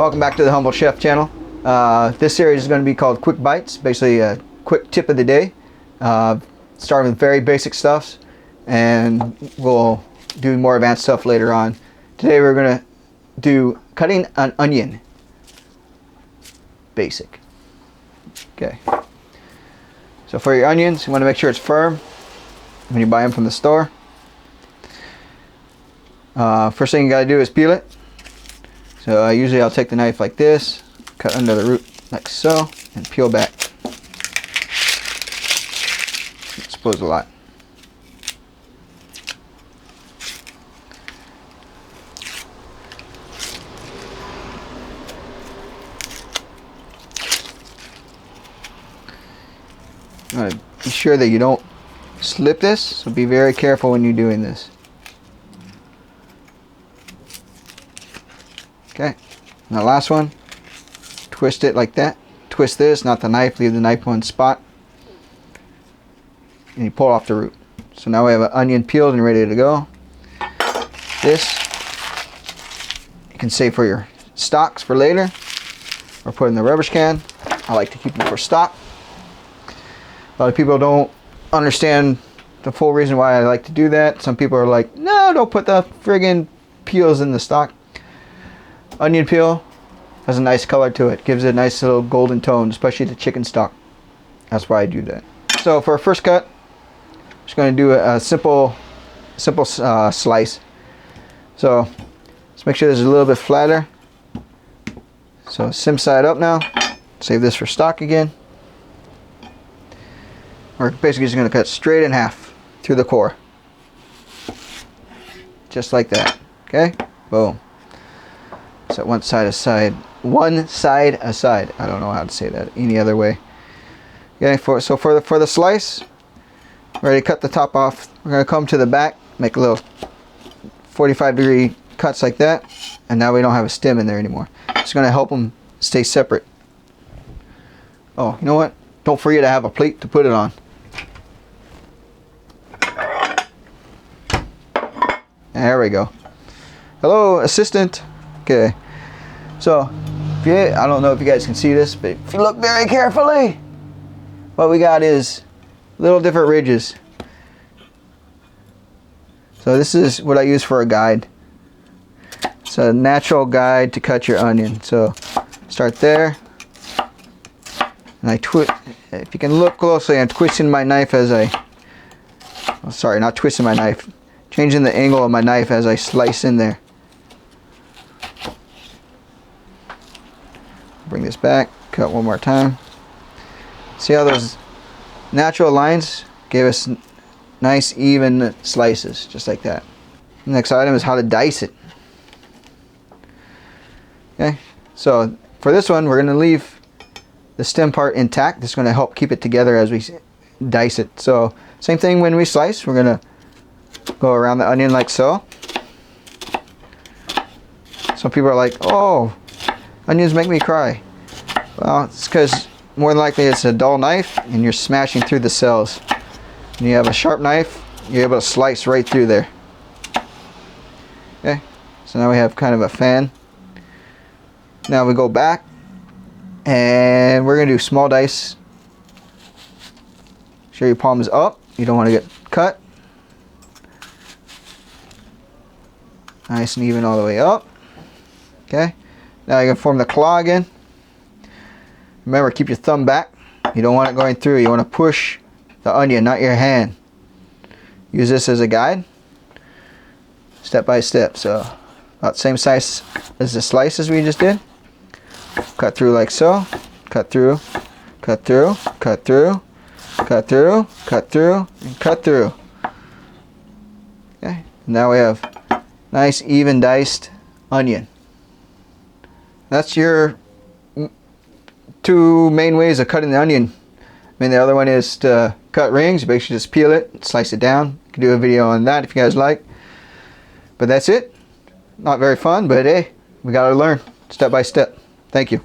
Welcome back to the Humble Chef channel. This series is going to be called Quick Bites, basically a quick tip of the day. Start with very basic stuff, and we'll do more advanced stuff later on. Today we're going to do cutting an onion. Basic. Okay. So for your onions, you want to make sure it's firm when you buy them from the store. First thing you got to do is peel it. So usually I'll take the knife like this, cut under the root like so, and peel back. Expose a lot. You want to be sure that you don't slip this, so be very careful when you're doing this. Okay, and the last one, twist it like that. Twist this, not the knife, leave the knife one spot. And you pull off the root. So now we have an onion peeled and ready to go. This you can save for your stalks for later, or put in the rubbish can. I like to keep them for stock. A lot of people don't understand the full reason why I like to do that. Some people are like, no, don't put the friggin' peels in the stock. Onion peel has a nice color to it. Gives it a nice little golden tone, especially the chicken stock. That's why I do that. So for our first cut, I'm just going to do a simple slice. So let's make sure this is a little bit flatter. So sim side up now. Save this for stock again. We're basically just going to cut straight in half through the core. Just like that. Okay? Boom. So one side aside. I don't know how to say that any other way. Okay, for the slice, ready to cut the top off. We're going to come to the back, make a little 45-degree cuts like that, and now we don't have a stem in there anymore. It's going to help them stay separate. Oh, you know what? Don't forget to have a plate to put it on. There we go. Hello, assistant. Okay, so I don't know if you guys can see this, but if you look very carefully, what we got is little different ridges. So this is what I use for a guide. It's a natural guide to cut your onion. So start there, and I twist. If you can look closely, I'm twisting my knife as not twisting my knife, changing the angle of my knife as I slice in there. Bring this back, cut one more time. See how those natural lines gave us nice even slices, just like that. The next item is how to dice it. Okay, so for this one, we're going to leave the stem part intact. This is going to help keep it together as we dice it. So same thing when we slice, we're going to go around the onion like so. Some people are like, oh, onions make me cry. Well, it's because more than likely it's a dull knife and you're smashing through the cells. When you have a sharp knife, you're able to slice right through there. Okay, so now we have kind of a fan. Now we go back and we're going to do small dice. Make sure your palm is up. You don't want to get cut. Nice and even all the way up. Okay, now you can form the claw again. Remember, keep your thumb back. You don't want it going through. You want to push the onion, not your hand. Use this as a guide, step by step. So about the same size as the slices we just did. Cut through like so. Cut through, cut through, cut through, cut through, cut through, and cut through. Okay, now we have nice even diced onion. That's your two main ways of cutting the onion. I mean, the other one is to cut rings. You basically just peel it, slice it down. You can do a video on that if you guys like. But that's it. Not very fun, but hey, we gotta learn step by step. Thank you.